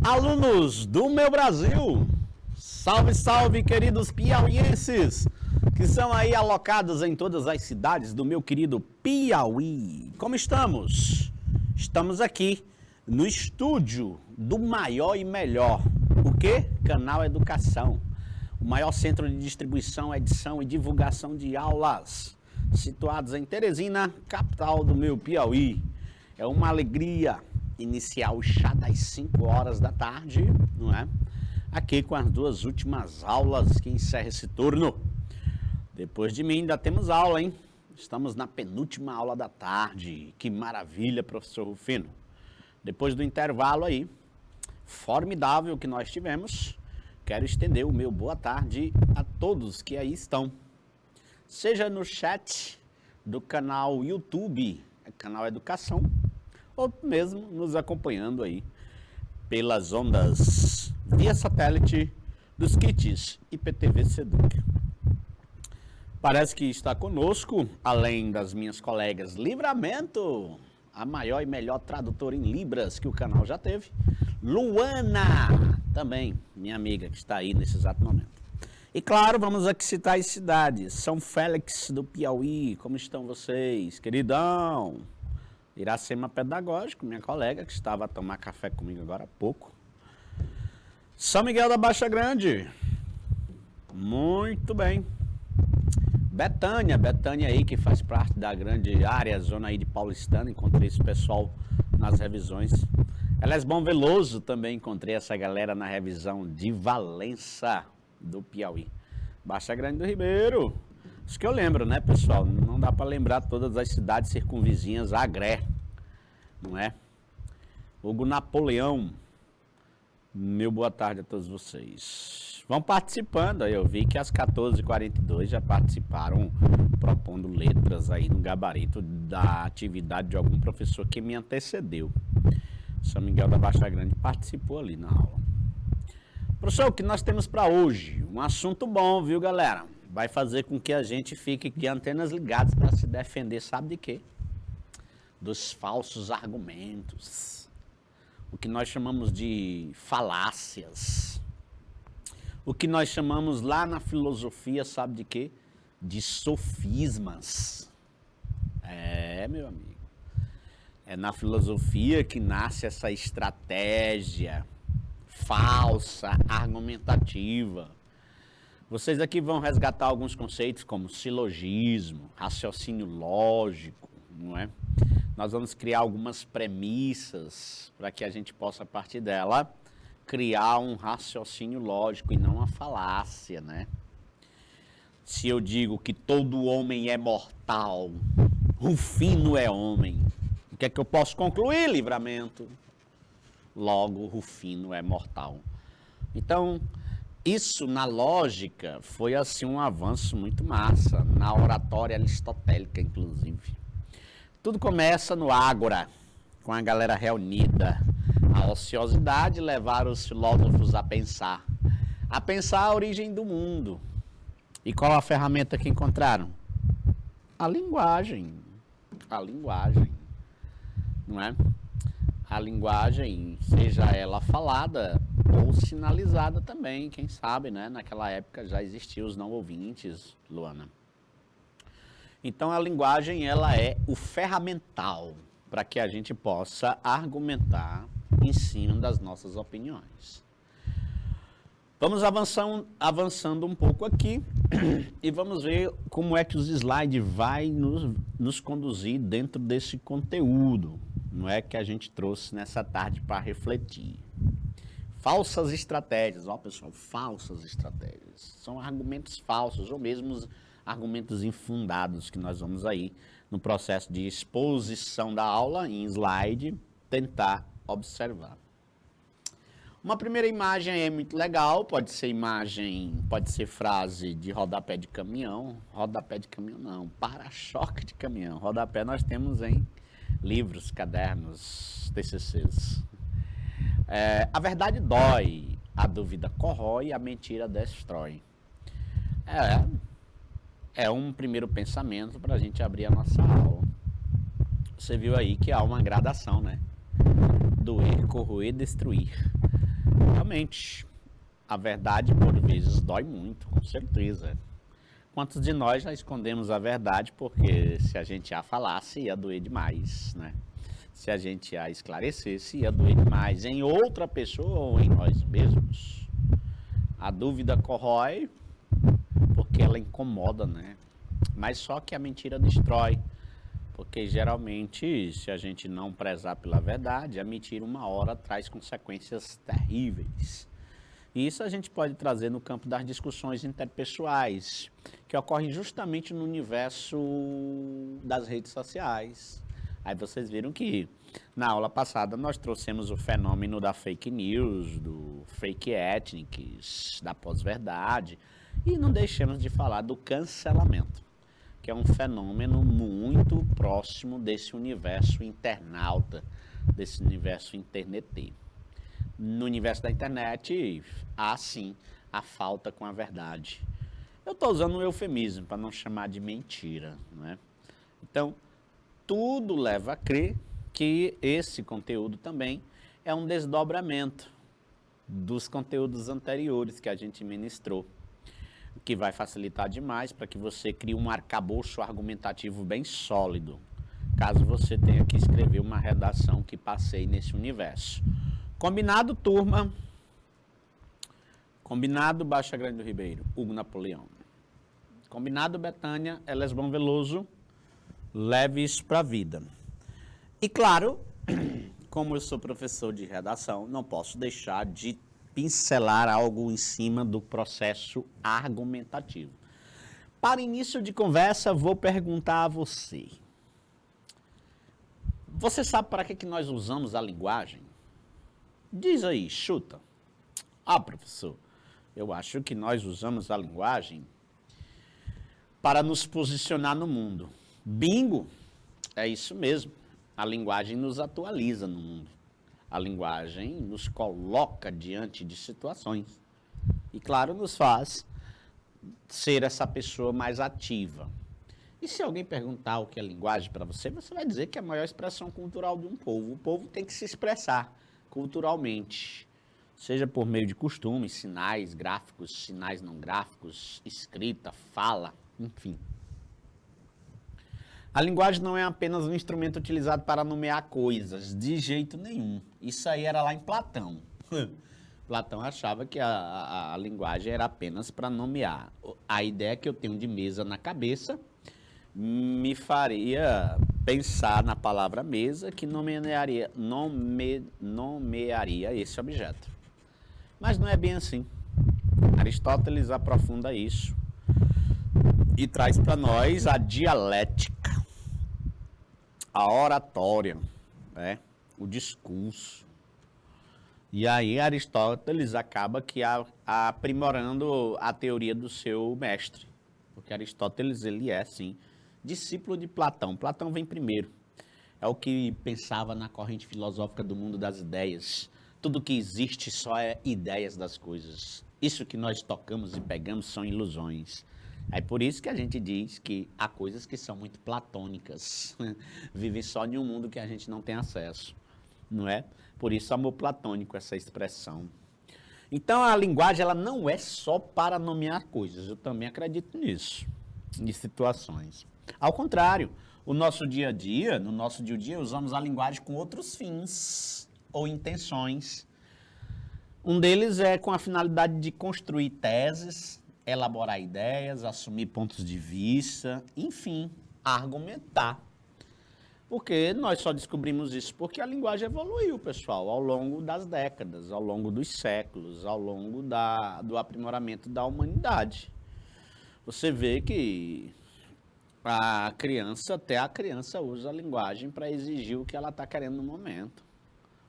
Alunos do meu Brasil, salve, salve, queridos piauienses, que são aí alocados em todas as cidades do meu querido Piauí. Como estamos? Estamos aqui no estúdio do maior e melhor. O quê? Canal Educação. O maior centro de distribuição, edição e divulgação de aulas, situados em Teresina, capital do meu Piauí. É uma alegria iniciar o chá das 5 horas da tarde, não é? Aqui com as duas últimas aulas que encerra esse turno. Depois de mim ainda temos aula, hein? Estamos na penúltima aula da tarde. Que maravilha, professor Rufino. Depois do intervalo aí, formidável que nós tivemos, quero estender o meu boa tarde a todos que aí estão. Seja no chat do canal YouTube, canal Educação, ou mesmo nos acompanhando aí pelas ondas via satélite dos kits IPTV Seduc. Parece que está conosco, além das minhas colegas Livramento, a maior e melhor tradutora em Libras que o canal já teve, Luana, também minha amiga que está aí nesse exato momento. E claro, vamos aqui citar as cidades. São Félix do Piauí, como estão vocês? Queridão! Iracema Pedagógico, minha colega, que estava a tomar café comigo agora há pouco. São Miguel da Baixa Grande. Muito bem. Betânia aí, que faz parte da grande área, zona aí de Paulistana. Encontrei esse pessoal nas revisões. Elesbom Veloso, também encontrei essa galera na revisão de Valença do Piauí. Baixa Grande do Ribeiro. Isso que eu lembro, né, pessoal? Não dá para lembrar todas as cidades circunvizinhas a Agré, não é? Hugo Napoleão, meu boa tarde a todos vocês. Vão participando, aí eu vi que às 14h42 já participaram, propondo letras aí no gabarito da atividade de algum professor que me antecedeu. São Miguel da Baixa Grande participou ali na aula. Professor, o que nós temos para hoje? Um assunto bom, viu, galera? Vai fazer com que a gente fique de antenas ligadas para se defender, sabe de quê? Dos falsos argumentos. O que nós chamamos de falácias. O que nós chamamos lá na filosofia, sabe de quê? De sofismas. É, meu amigo. É na filosofia que nasce essa estratégia falsa, argumentativa. Vocês aqui vão resgatar alguns conceitos como silogismo, raciocínio lógico, não é? Nós vamos criar algumas premissas para que a gente possa, a partir dela, criar um raciocínio lógico e não uma falácia, né? Se eu digo que todo homem é mortal, Rufino é homem, o que é que eu posso concluir, Livramento? Logo, Rufino é mortal. Então, isso na lógica foi assim um avanço muito massa, na oratória aristotélica, inclusive. Tudo começa no Ágora, com a galera reunida. A ociosidade levaram os filósofos a pensar a origem do mundo. E qual a ferramenta que encontraram? A linguagem, não é? A linguagem, seja ela falada ou sinalizada também, quem sabe, né? Naquela época já existiam os não ouvintes, Luana. Então a linguagem, ela é o ferramental para que a gente possa argumentar em cima das nossas opiniões. Vamos avançando um pouco aqui e vamos ver como é que os slides vai nos conduzir dentro desse conteúdo, não é, que a gente trouxe nessa tarde para refletir. Falsas estratégias, ó pessoal, falsas estratégias. São argumentos falsos ou mesmo argumentos infundados que nós vamos aí, no processo de exposição da aula, em slide, tentar observar. Uma primeira imagem é muito legal, pode ser imagem, pode ser frase de rodapé de caminhão não, para-choque de caminhão. Rodapé nós temos em livros, cadernos, TCCs. A verdade dói, a dúvida corrói, a mentira destrói. É um primeiro pensamento para a gente abrir a nossa aula. Você viu aí que há uma gradação, né? Doer, corroer, destruir. Realmente, a verdade por vezes dói muito, com certeza. Quantos de nós já escondemos a verdade porque se a gente a falasse ia doer demais, né? Se a gente a esclarecesse ia doer demais em outra pessoa ou em nós mesmos. A dúvida corrói porque ela incomoda, né? Mas só que a mentira destrói. Porque geralmente, se a gente não prezar pela verdade, a mentira uma hora traz consequências terríveis. E isso a gente pode trazer no campo das discussões interpessoais, que ocorrem justamente no universo das redes sociais. Aí vocês viram que na aula passada nós trouxemos o fenômeno da fake news, do fake ethnics, da pós-verdade, e não deixamos de falar do cancelamento, que é um fenômeno muito próximo desse universo internauta, desse universo interneteiro. No universo da internet, há sim a falta com a verdade. Eu estou usando um eufemismo para não chamar de mentira, né? Então, tudo leva a crer que esse conteúdo também é um desdobramento dos conteúdos anteriores que a gente ministrou, o que vai facilitar demais para que você crie um arcabouço argumentativo bem sólido, caso você tenha que escrever uma redação que passeie nesse universo. Combinado, turma? Combinado, Baixa Grande do Ribeiro, Hugo Napoleão. Combinado, Betânia, Elesbão Veloso, leve isso para a vida. E claro, como eu sou professor de redação, não posso deixar de pincelar algo em cima do processo argumentativo. Para início de conversa, vou perguntar a você. Você sabe para que nós usamos a linguagem? Diz aí, chuta. Ah, professor, eu acho que nós usamos a linguagem para nos posicionar no mundo. Bingo! É isso mesmo. A linguagem nos atualiza no mundo. A linguagem nos coloca diante de situações. E, claro, nos faz ser essa pessoa mais ativa. E se alguém perguntar o que é linguagem para você, você vai dizer que é a maior expressão cultural de um povo. O povo tem que se expressar culturalmente, seja por meio de costumes, sinais gráficos, sinais não gráficos, escrita, fala, enfim. A linguagem não é apenas um instrumento utilizado para nomear coisas, de jeito nenhum. Isso aí era lá em Platão. Platão achava que a linguagem era apenas para nomear. A ideia que eu tenho de mesa na cabeça me faria pensar na palavra mesa, que nomearia esse objeto. Mas não é bem assim. Aristóteles aprofunda isso e traz para nós a dialética, a oratória, né? O discurso. E aí Aristóteles acaba que aprimorando a teoria do seu mestre, porque Aristóteles ele é, sim, discípulo de Platão. Platão vem primeiro. É o que pensava na corrente filosófica do mundo das ideias. Tudo que existe só é ideias das coisas. Isso que nós tocamos e pegamos são ilusões. É por isso que a gente diz que há coisas que são muito platônicas. Vivem só em um mundo que a gente não tem acesso. Não é? Por isso amor platônico, essa expressão. Então a linguagem ela não é só para nomear coisas. Eu também acredito nisso. Em situações. Ao contrário, no nosso dia a dia, usamos a linguagem com outros fins ou intenções. Um deles é com a finalidade de construir teses, elaborar ideias, assumir pontos de vista, enfim, argumentar. Porque nós só descobrimos isso porque a linguagem evoluiu, pessoal, ao longo das décadas, ao longo dos séculos, ao longo do aprimoramento da humanidade. Você vê que até a criança usa a linguagem para exigir o que ela está querendo no momento.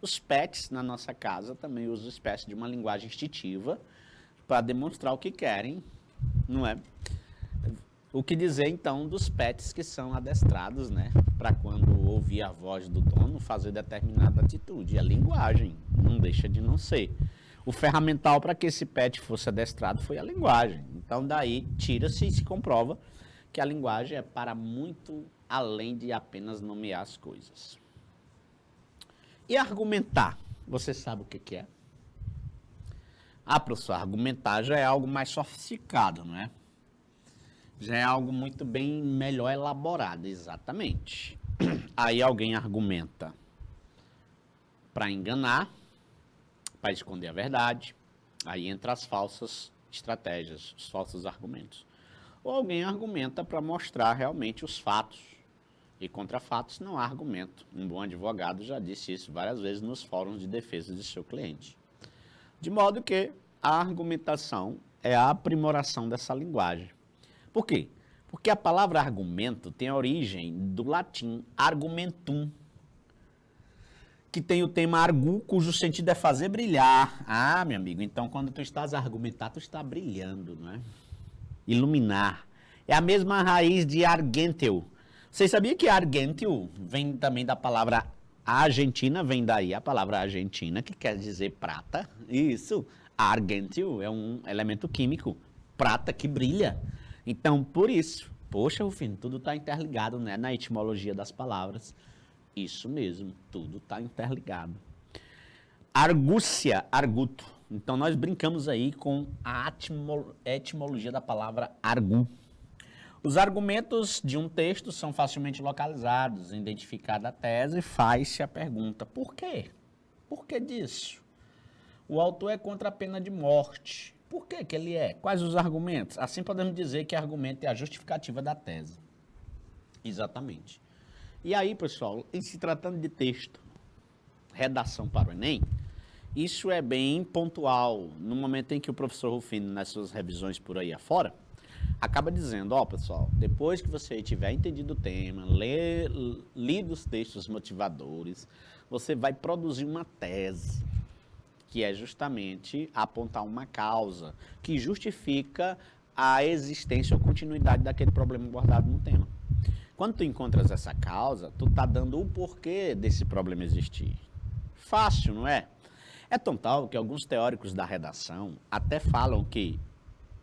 Os pets na nossa casa também usam espécie de uma linguagem instintiva para demonstrar o que querem, não é? O que dizer então dos pets que são adestrados, né? Para quando ouvir a voz do dono fazer determinada atitude. A linguagem não deixa de não ser. O ferramental para que esse pet fosse adestrado foi a linguagem. Então daí tira-se e se comprova que a linguagem é para muito além de apenas nomear as coisas. E argumentar, você sabe o que é? professor, argumentar já é algo mais sofisticado, não é? Já é algo muito bem melhor elaborado, exatamente. Aí alguém argumenta para enganar, para esconder a verdade. Aí entra as falsas estratégias, os falsos argumentos. Ou alguém argumenta para mostrar realmente os fatos. E contra fatos não há argumento. Um bom advogado já disse isso várias vezes nos fóruns de defesa de seu cliente. De modo que a argumentação é a aprimoração dessa linguagem. Por quê? Porque a palavra argumento tem a origem do latim argumentum, que tem o tema argu, cujo sentido é fazer brilhar. Ah, meu amigo, então quando tu estás a argumentar, tu está brilhando, não é? Iluminar. É a mesma raiz de argenteu. Vocês sabiam que argenteu vem também da palavra argentina, vem daí a palavra argentina, que quer dizer prata? Isso, argenteu é um elemento químico, prata que brilha. Então, por isso, poxa, Rufino, tudo está interligado, né, na etimologia das palavras. Isso mesmo, tudo está interligado. Argúcia, arguto. Então, nós brincamos aí com a etimologia da palavra argu. Os argumentos de um texto são facilmente localizados. Identificada a tese, faz-se a pergunta: por quê? Por que disso? O autor é contra a pena de morte. Por que que ele é? Quais os argumentos? Assim podemos dizer que argumento é a justificativa da tese. Exatamente. E aí, pessoal, em se tratando de texto, redação para o Enem, isso é bem pontual. No momento em que o professor Rufino, nas suas revisões por aí afora, acaba dizendo: ó, pessoal, depois que você tiver entendido o tema, lido os textos motivadores, você vai produzir uma tese, que é justamente apontar uma causa que justifica a existência ou continuidade daquele problema abordado no tema. Quando tu encontras essa causa, tu tá dando o porquê desse problema existir. Fácil, não é? É tão tal que alguns teóricos da redação até falam que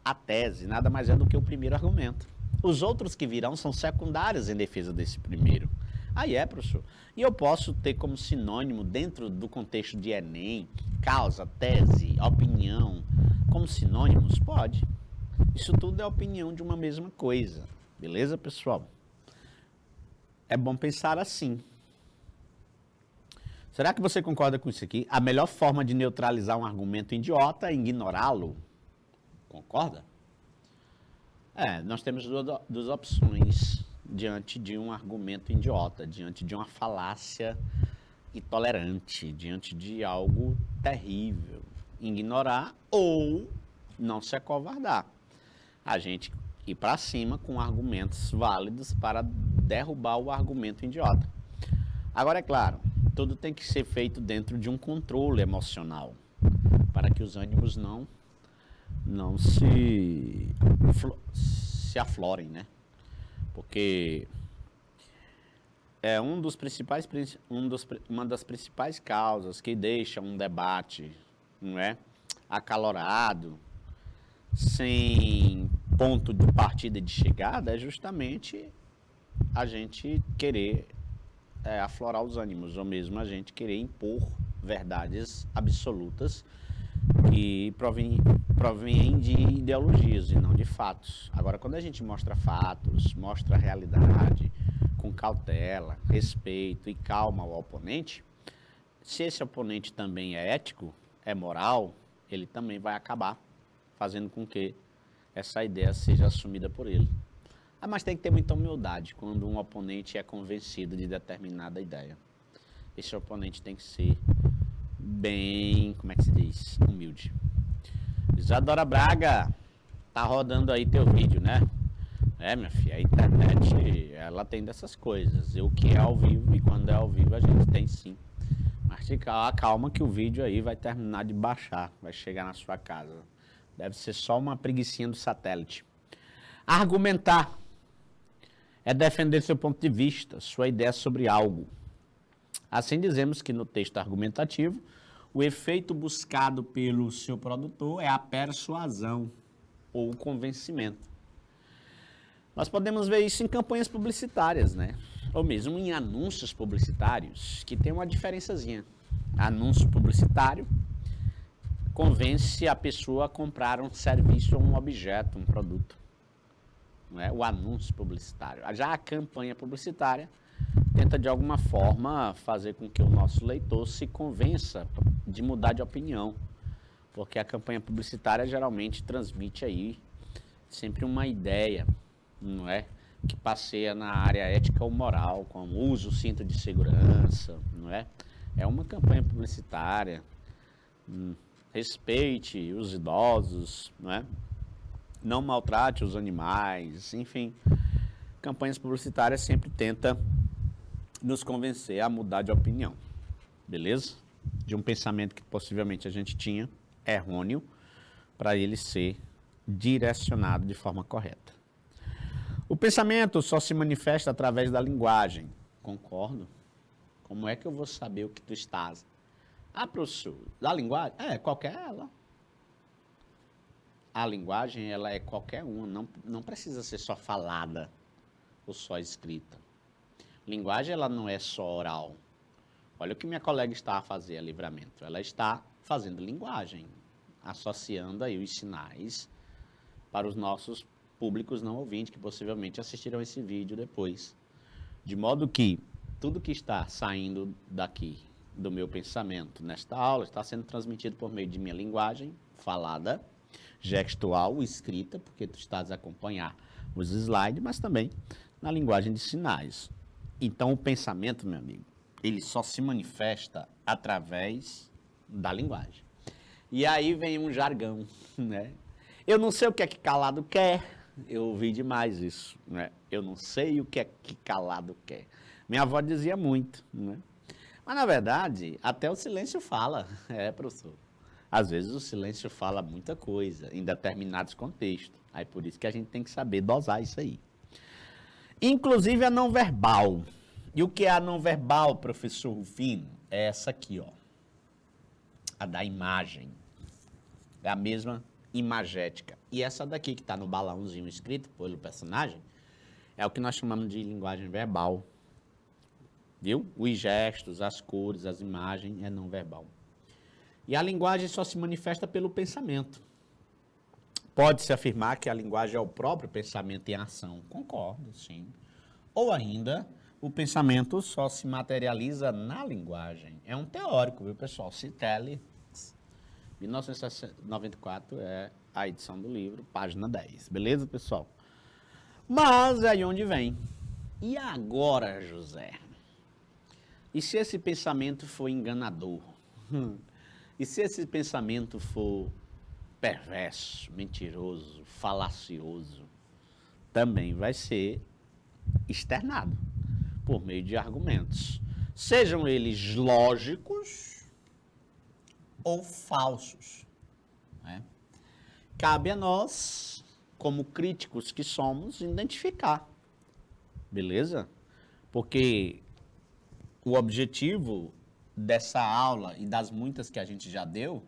a tese nada mais é do que o primeiro argumento. Os outros que virão são secundários em defesa desse primeiro. Aí professor. E eu posso ter como sinônimo, dentro do contexto de Enem, causa, tese, opinião, como sinônimos? Pode. Isso tudo é opinião de uma mesma coisa. Beleza, pessoal? É bom pensar assim. Será que você concorda com isso aqui? A melhor forma de neutralizar um argumento idiota é ignorá-lo. Concorda? Nós temos duas opções diante de um argumento idiota, diante de uma falácia intolerante, diante de algo terrível. Ignorar ou não se acovardar. A gente ir para cima com argumentos válidos para derrubar o argumento idiota. Agora, é claro, tudo tem que ser feito dentro de um controle emocional, para que os ânimos não se aflorem, né? Porque uma das principais causas que deixa um debate, não é, acalorado, sem ponto de partida e de chegada, é justamente a gente querer aflorar os ânimos, ou mesmo a gente querer impor verdades absolutas que provêm de ideologias e não de fatos. Agora, quando a gente mostra fatos, mostra a realidade, com cautela, respeito e calma ao oponente, se esse oponente também é ético, é moral, ele também vai acabar fazendo com que essa ideia seja assumida por ele. Mas tem que ter muita humildade quando um oponente é convencido de determinada ideia. Esse oponente tem que ser bem, como é que se diz? Humilde. Isadora Braga, tá rodando aí teu vídeo, né? Minha filha, a internet, ela tem dessas coisas. O que é ao vivo e quando é ao vivo a gente tem sim. Mas calma que o vídeo aí vai terminar de baixar, vai chegar na sua casa. Deve ser só uma preguicinha do satélite. Argumentar é defender seu ponto de vista, sua ideia sobre algo. Assim dizemos que no texto argumentativo, o efeito buscado pelo seu produtor é a persuasão ou o convencimento. Nós podemos ver isso em campanhas publicitárias, né? Ou mesmo em anúncios publicitários, que tem uma diferençazinha. Anúncio publicitário convence a pessoa a comprar um serviço ou um objeto, um produto. Não é? O anúncio publicitário. Já a campanha publicitária tenta de alguma forma fazer com que o nosso leitor se convença de mudar de opinião, porque a campanha publicitária geralmente transmite aí sempre uma ideia, não é? Que passeia na área ética ou moral, como uso, cinto de segurança, não é? É uma campanha publicitária, respeite os idosos, não é? Não maltrate os animais, enfim. Campanhas publicitárias sempre tentam nos convencer a mudar de opinião, beleza? De um pensamento que possivelmente a gente tinha errôneo, para ele ser direcionado de forma correta. O pensamento só se manifesta através da linguagem. Concordo. Como é que eu vou saber o que tu estás? Ah, professor, da linguagem? Qualquer ela. A linguagem, ela é qualquer uma, não precisa ser só falada ou só escrita. Linguagem, ela não é só oral. Olha o que minha colega está a fazer a Livramento. Ela está fazendo linguagem, associando aí os sinais para os nossos públicos não ouvintes, que possivelmente assistirão esse vídeo depois. De modo que tudo que está saindo daqui, do meu pensamento, nesta aula, está sendo transmitido por meio de minha linguagem falada, gestual, escrita, porque tu estás a acompanhar os slides, mas também na linguagem de sinais. Então, o pensamento, meu amigo, ele só se manifesta através da linguagem. E aí vem um jargão, né? Eu não sei o que é que calado quer. Eu ouvi demais isso, né? Eu não sei o que é que calado quer. Minha avó dizia muito, né? Mas, na verdade, até o silêncio fala, professor. Às vezes o silêncio fala muita coisa, em determinados contextos. Aí por isso que a gente tem que saber dosar isso aí. Inclusive a não verbal. E o que é a não verbal, professor Rufino? É essa aqui, ó. A da imagem. É a mesma imagética. E essa daqui que está no balãozinho escrito pelo personagem é o que nós chamamos de linguagem verbal. Viu? Os gestos, as cores, as imagens é não verbal. E a linguagem só se manifesta pelo pensamento. Pode-se afirmar que a linguagem é o próprio pensamento em ação. Concordo, sim. Ou ainda, o pensamento só se materializa na linguagem. É um teórico, viu, pessoal? Citelli, 1994, é a edição do livro, página 10. Beleza, pessoal? Mas aí onde vem? E agora, José? E se esse pensamento for enganador? E se esse pensamento for perverso, mentiroso, falacioso? Também vai ser externado por meio de argumentos. Sejam eles lógicos ou falsos. Né? Cabe a nós, como críticos que somos, identificar. Beleza? Porque o objetivo dessa aula e das muitas que a gente já deu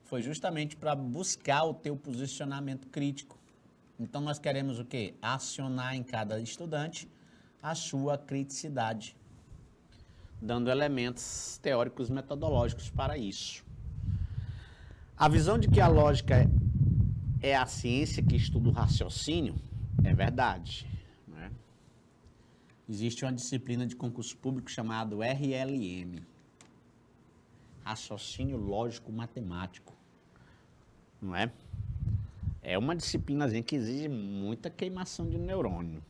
foi justamente para buscar o teu posicionamento crítico. Então nós queremos o quê? Acionar em cada estudante a sua criticidade, dando elementos teóricos metodológicos para isso. A visão de que a lógica é a ciência que estuda o raciocínio é verdade. Né? Existe uma disciplina de concurso público chamada RLM, Raciocínio Lógico Matemático. Não é? É uma disciplinazinha que exige muita queimação de neurônio,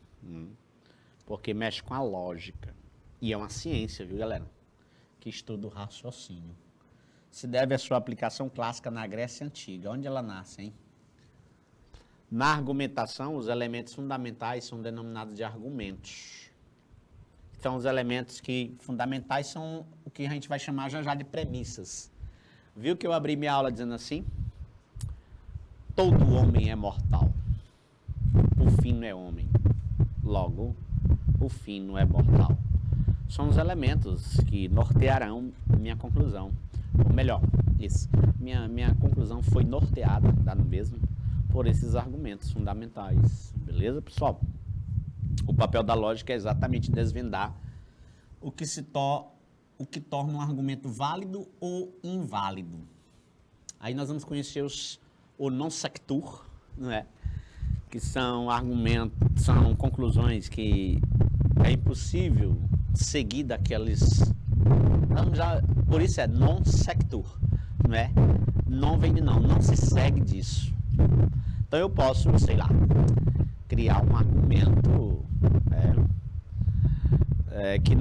porque mexe com a lógica. E é uma ciência, viu, galera? Que estuda o raciocínio. Se deve à sua aplicação clássica na Grécia Antiga. Onde ela nasce, hein? Na argumentação, os elementos fundamentais são denominados de argumentos. Então, os elementos fundamentais são o que a gente vai chamar já de premissas. Viu que eu abri minha aula dizendo assim? Todo homem é mortal. O fino é homem. Logo, o fino é mortal. São os elementos que nortearão minha conclusão. Ou melhor, isso. Minha conclusão foi norteada, dá no mesmo, por esses argumentos fundamentais. Beleza, pessoal? O papel da lógica é exatamente desvendar o que torna um argumento válido ou inválido. Aí nós vamos conhecer o non sequitur, não é? Que são argumentos, são conclusões que é impossível seguir daqueles... por isso é non sequitur, não é? Não vem de não se segue disso. Então eu posso, sei lá, criar um argumento que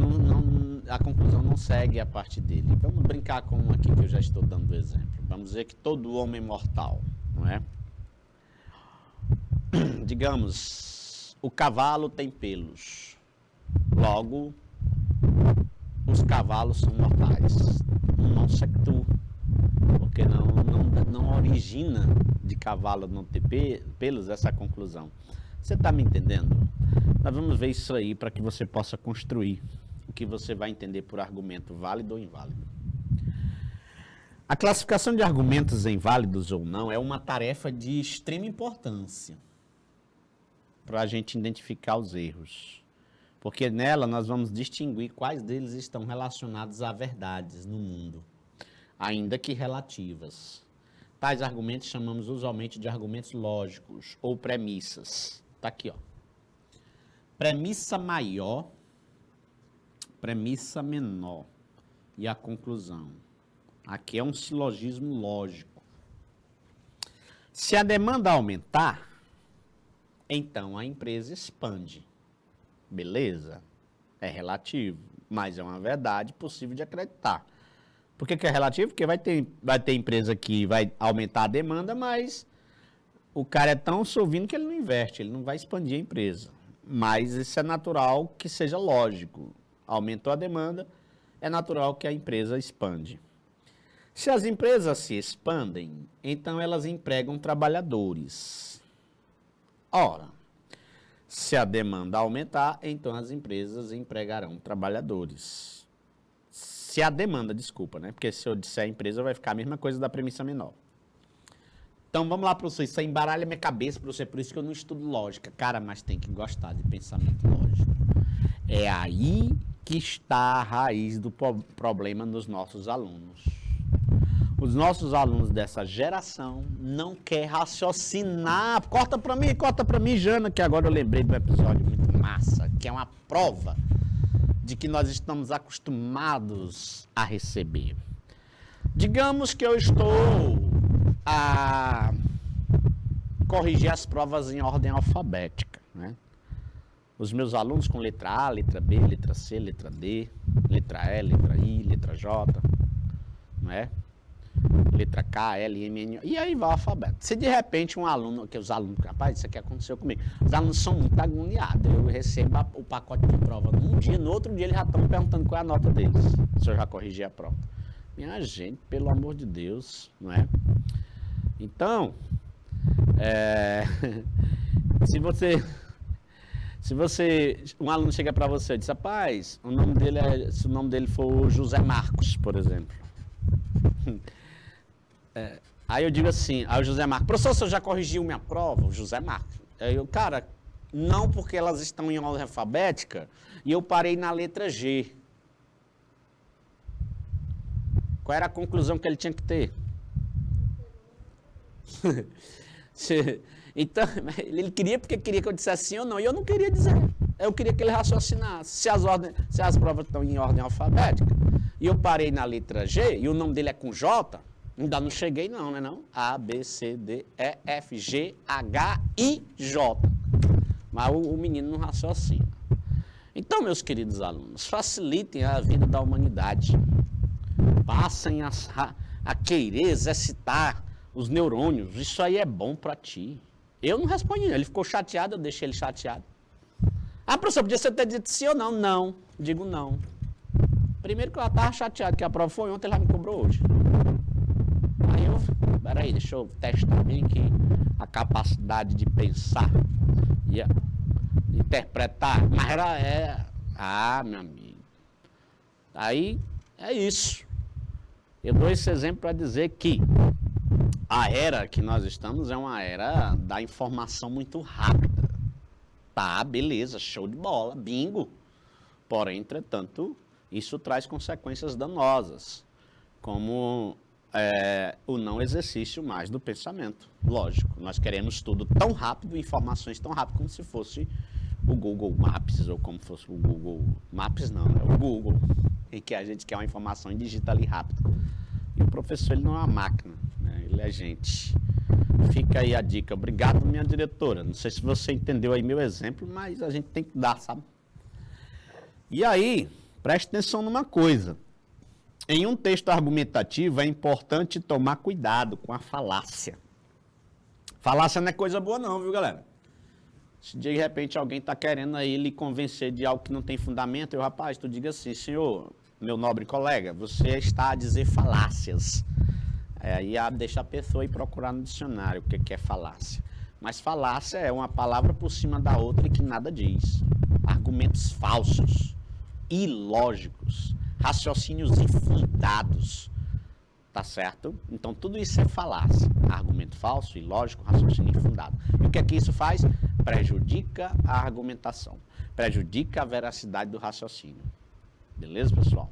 a conclusão não segue a partir dele. Vamos brincar com um aqui que eu já estou dando exemplo. Vamos dizer que todo homem é mortal, não é? Digamos, o cavalo tem pelos. Logo, os cavalos são mortais. Non sequitur, porque não origina de cavalo não ter pelos essa conclusão. Você está me entendendo? Nós vamos ver isso aí para que você possa construir o que você vai entender por argumento válido ou inválido. A classificação de argumentos em válidos ou não é uma tarefa de extrema importância para a gente identificar os erros. Porque nela nós vamos distinguir quais deles estão relacionados a verdades no mundo, ainda que relativas. Tais argumentos chamamos usualmente de argumentos lógicos ou premissas. Está aqui, ó. Premissa maior, premissa menor e a conclusão. Aqui é um silogismo lógico. Se a demanda aumentar, então a empresa expande. Beleza? É relativo, mas é uma verdade possível de acreditar. Por que é relativo? Porque vai ter empresa que vai aumentar a demanda, mas o cara é tão sovino que ele não investe, ele não vai expandir a empresa. Mas isso é natural que seja lógico. Aumentou a demanda, é natural que a empresa expande. Se as empresas se expandem, então elas empregam trabalhadores. Ora, se a demanda aumentar, então as empresas empregarão trabalhadores. Se a demanda, desculpa, né? Porque se eu disser a empresa, vai ficar a mesma coisa da premissa menor. Então vamos lá, professor, isso embaralha minha cabeça, professor, por isso que eu não estudo lógica. Cara, mas tem que gostar de pensamento lógico. É aí que está a raiz do problema nos nossos alunos. Os nossos alunos dessa geração não querem raciocinar. Corta pra mim, Jana, que agora eu lembrei de um episódio muito massa, que é uma prova de que nós estamos acostumados a receber. Digamos que eu estou a corrigir as provas em ordem alfabética, né? Os meus alunos com letra A, letra B, letra C, letra D, letra E, letra I, letra J, não é? Letra K, L, M, N, e aí vai o alfabeto. Se de repente um aluno, que os alunos, rapaz, isso aqui aconteceu comigo, os alunos são muito agoniados, eu recebo o pacote de prova num dia, no outro dia eles já estão me perguntando qual é a nota deles, se eu já corrigi a prova. Minha gente, pelo amor de Deus, não é? Então, um aluno chega para você e diz, rapaz, se o nome dele for José Marcos, por exemplo. Aí eu digo assim, aí o José Marcos, professor, você já corrigiu minha prova? O José Marcos. Aí eu, cara, não, porque elas estão em ordem alfabética e eu parei na letra G. Qual era a conclusão que ele tinha que ter? Então, ele queria porque queria que eu dissesse sim ou não, e eu não queria dizer. Eu queria que ele raciocinasse. Se as provas estão em ordem alfabética, e eu parei na letra G, e o nome dele é com J, ainda não cheguei não, né não? A, B, C, D, E, F, G, H, I, J. Mas o menino não raciocina. Então, meus queridos alunos, facilitem a vida da humanidade. Passem a querer exercitar os neurônios. Isso aí é bom para ti. Eu não respondi, ele ficou chateado, eu deixei ele chateado. Ah, professor, podia você ter dito sim ou não? Não, digo não. Primeiro que eu estava chateado, que a prova foi ontem, ele já me cobrou hoje. Aí eu, peraí, deixa eu testar bem aqui a capacidade de pensar e interpretar. Mas meu amigo. Aí é isso. Eu dou esse exemplo para dizer que a era que nós estamos é uma era da informação muito rápida. Tá, beleza, show de bola, bingo. Porém, entretanto, isso traz consequências danosas, como o não exercício mais do pensamento. Lógico, nós queremos tudo tão rápido, informações tão rápido como se fosse o Google Maps, ou como fosse o Google Maps, não, é o Google, em que a gente quer uma informação e digita ali rápido. E o professor, ele não é uma máquina, né? Ele é gente. Fica aí a dica. Obrigado, minha diretora. Não sei se você entendeu aí meu exemplo, mas a gente tem que dar, sabe? E aí, preste atenção numa coisa. Em um texto argumentativo, é importante tomar cuidado com a falácia. Falácia não é coisa boa não, viu, galera? Se de repente alguém está querendo aí lhe convencer de algo que não tem fundamento, rapaz, tu diga assim, senhor, meu nobre colega, você está a dizer falácias. Aí deixa a pessoa ir procurar no dicionário o que é falácia. Mas falácia é uma palavra por cima da outra e que nada diz. Argumentos falsos, ilógicos, raciocínios infundados, tá certo? Então tudo isso é falácia. Argumento falso, ilógico, raciocínio infundado. E o que é que isso faz? Prejudica a argumentação, prejudica a veracidade do raciocínio. Beleza, pessoal?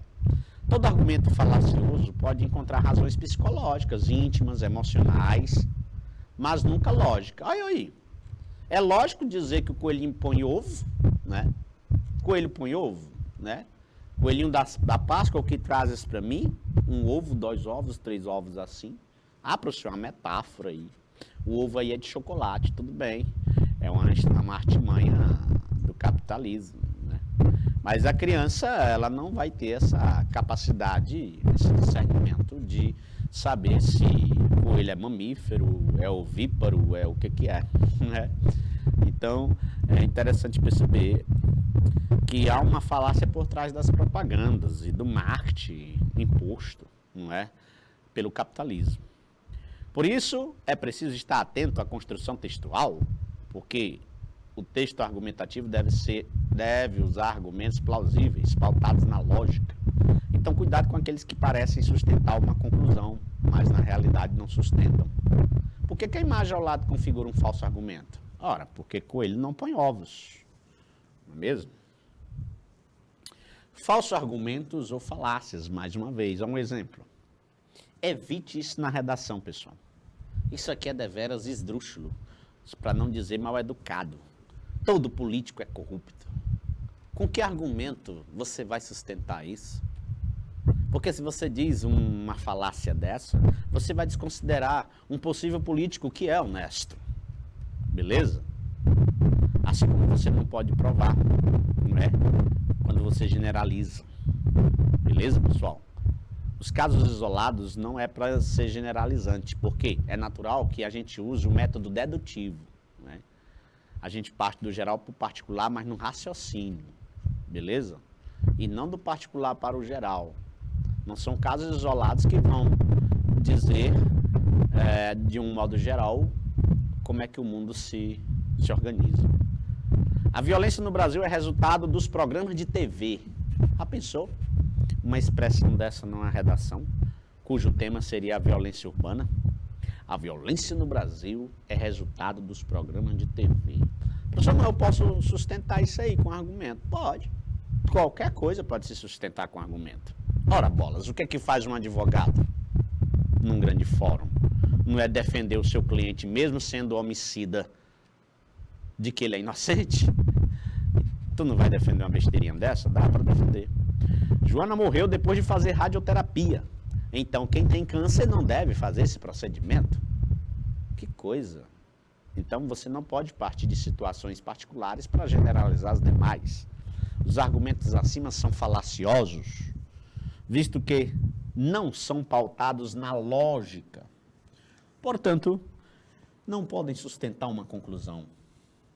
Todo argumento falacioso pode encontrar razões psicológicas, íntimas, emocionais, mas nunca lógica. Aí. É lógico dizer que o coelhinho põe ovo, né? Coelho põe ovo, né? Coelhinho da Páscoa, o que trazes para mim? Um ovo, 2 ovos, 3 ovos assim. Professor, uma metáfora aí. O ovo aí é de chocolate, tudo bem. É uma artimanha do capitalismo, né? Mas a criança, ela não vai ter essa capacidade, esse discernimento de saber se o coelho é mamífero, é ovíparo, é o que é, né? Então, é interessante perceber que há uma falácia por trás das propagandas e do marketing imposto, não é? Pelo capitalismo. Por isso, é preciso estar atento à construção textual, porque o texto argumentativo deve usar argumentos plausíveis, pautados na lógica. Então, cuidado com aqueles que parecem sustentar uma conclusão, mas na realidade não sustentam. Por que a imagem ao lado configura um falso argumento? Ora, porque coelho não põe ovos, não é mesmo? Falsos argumentos ou falácias, mais uma vez, um exemplo. Evite isso na redação, pessoal. Isso aqui é deveras esdrúxulo, para não dizer mal educado. Todo político é corrupto. Com que argumento você vai sustentar isso? Porque se você diz uma falácia dessa, você vai desconsiderar um possível político que é honesto. Beleza? Assim como você não pode provar, não é? Quando você generaliza. Beleza, pessoal? Os casos isolados não é para ser generalizante, porque é natural que a gente use o método dedutivo, né? A gente parte do geral para o particular, mas no raciocínio, beleza? E não do particular para o geral. Não são casos isolados que vão dizer, de um modo geral, como é que o mundo se organiza. A violência no Brasil é resultado dos programas de TV. Já pensou? Uma expressão dessa numa redação, cujo tema seria a violência urbana? A violência no Brasil é resultado dos programas de TV. Professor, mas eu posso sustentar isso aí com argumento? Pode. Qualquer coisa pode se sustentar com argumento. Ora, bolas, o que é que faz um advogado num grande fórum? Não é defender o seu cliente, mesmo sendo homicida, de que ele é inocente? Tu não vai defender uma besteirinha dessa? Dá para defender. Joana morreu depois de fazer radioterapia. Então, quem tem câncer não deve fazer esse procedimento? Que coisa. Então, você não pode partir de situações particulares para generalizar as demais. Os argumentos acima são falaciosos, visto que não são pautados na lógica. Portanto, não podem sustentar uma conclusão.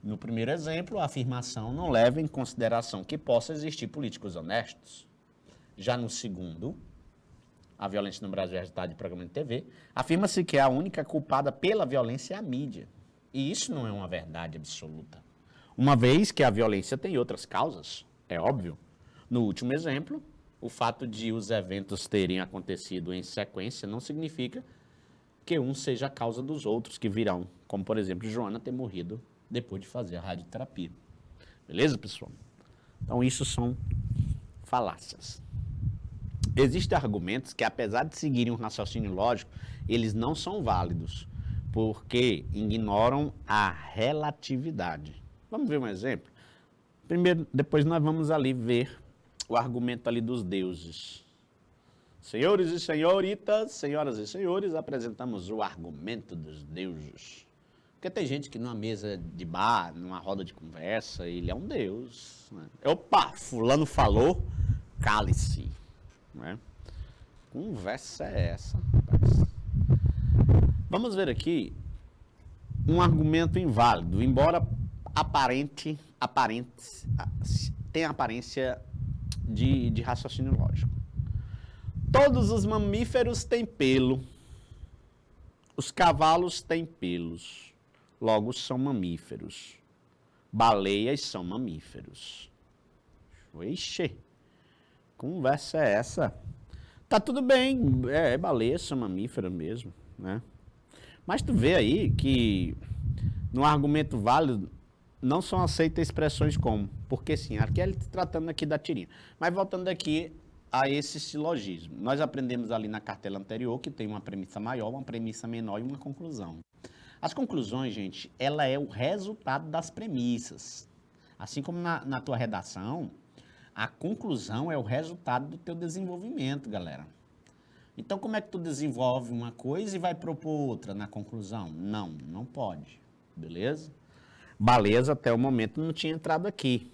No primeiro exemplo, a afirmação não leva em consideração que possa existir políticos honestos. Já no segundo, a violência no Brasil é resultado de programa de TV, afirma-se que a única culpada pela violência é a mídia. E isso não é uma verdade absoluta. Uma vez que a violência tem outras causas, é óbvio. No último exemplo, o fato de os eventos terem acontecido em sequência não significa que um seja a causa dos outros que virão, como, por exemplo, Joana ter morrido depois de fazer a radioterapia. Beleza, pessoal? Então, isso são falácias. Existem argumentos que, apesar de seguirem um raciocínio lógico, eles não são válidos, porque ignoram a relatividade. Vamos ver um exemplo? Primeiro, depois nós vamos ali ver o argumento ali dos deuses. Senhores e senhoritas, senhoras e senhores, apresentamos o argumento dos deuses. Porque tem gente que numa mesa de bar, numa roda de conversa, ele é um deus. Né? Opa, fulano falou, cale-se. Né? Conversa é essa, rapaz? Vamos ver aqui um argumento inválido, embora tenha aparência de raciocínio lógico. Todos os mamíferos têm pelo, os cavalos têm pelos, logo são mamíferos. Baleias são mamíferos. Ixi, conversa é essa? Tá tudo bem, baleias são mamíferos mesmo, né? Mas tu vê aí que no argumento válido não são aceitas expressões como, porque sim, aqui ele está tratando aqui da tirinha. Mas voltando aqui a esse silogismo, nós aprendemos ali na cartela anterior que tem uma premissa maior, uma premissa menor e uma conclusão. As conclusões, gente, ela é o resultado das premissas. Assim como na tua redação, a conclusão é o resultado do teu desenvolvimento, galera. Então, como é que tu desenvolve uma coisa e vai propor outra na conclusão? Não, não pode, beleza? Beleza, até o momento não tinha entrado aqui,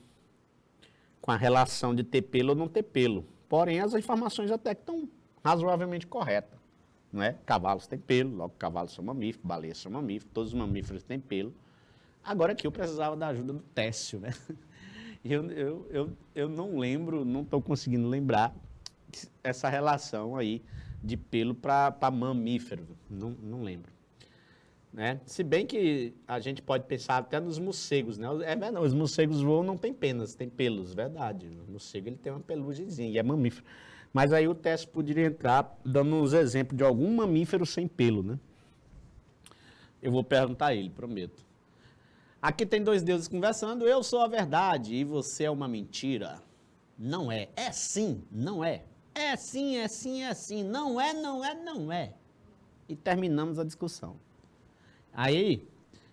com a relação de ter pelo ou não ter pelo. Porém, as informações até que estão razoavelmente corretas. Não é? Cavalos têm pelo, logo cavalos são mamíferos, baleias são mamíferos, todos os mamíferos têm pelo. Agora aqui eu precisava da ajuda do Técio, né? Eu não lembro, não estou conseguindo lembrar essa relação aí de pelo para mamífero, não lembro. Né? Se bem que a gente pode pensar até nos morcegos, né? É verdade, os morcegos voam, não tem penas, tem pelos, verdade. O morcego ele tem uma pelugemzinha e é mamífero. Mas aí o Técio poderia entrar dando uns exemplos de algum mamífero sem pelo, né? Eu vou perguntar a ele, prometo. Aqui tem dois deuses conversando, eu sou a verdade e você é uma mentira. Não é. É sim, não é. É sim, é sim, é sim. Não é, não é, não é. E terminamos a discussão. Aí,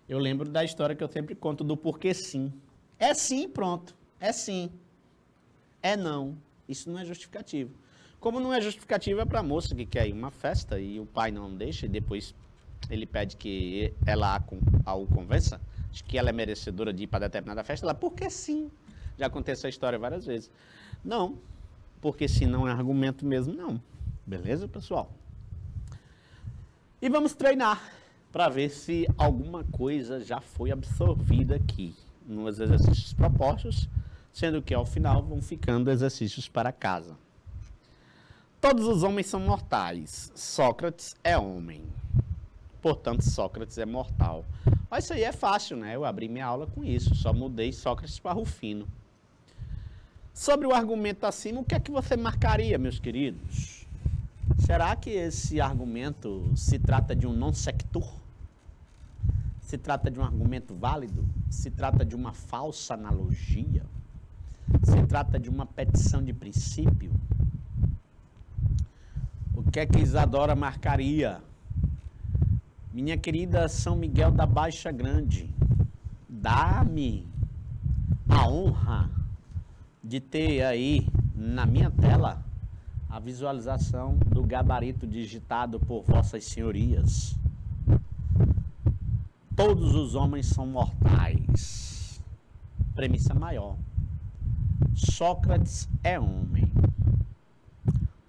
eu lembro da história que eu sempre conto do porquê sim. É sim, pronto. É sim. É não. Isso não é justificativo. Como não é justificativa para a moça que quer ir uma festa e o pai não deixa e depois ele pede que ela o convença, de que ela é merecedora de ir para determinada festa, ela, porque sim. Já aconteceu a história várias vezes. Não, porque sim não é argumento mesmo, não. Beleza, pessoal? E vamos treinar para ver se alguma coisa já foi absorvida aqui nos exercícios propostos, sendo que ao final vão ficando exercícios para casa. Todos os homens são mortais. Sócrates é homem. Portanto, Sócrates é mortal. Mas isso aí é fácil, né? Eu abri minha aula com isso. Só mudei Sócrates para Rufino. Sobre o argumento acima, o que é que você marcaria, meus queridos? Será que esse argumento se trata de um non sequitur? Se trata de um argumento válido? Se trata de uma falsa analogia? Se trata de uma petição de princípio? O que é que Isadora marcaria? Minha querida São Miguel da Baixa Grande, dá-me a honra de ter aí na minha tela a visualização do gabarito digitado por vossas senhorias. Todos os homens são mortais. Premissa maior. Sócrates é homem.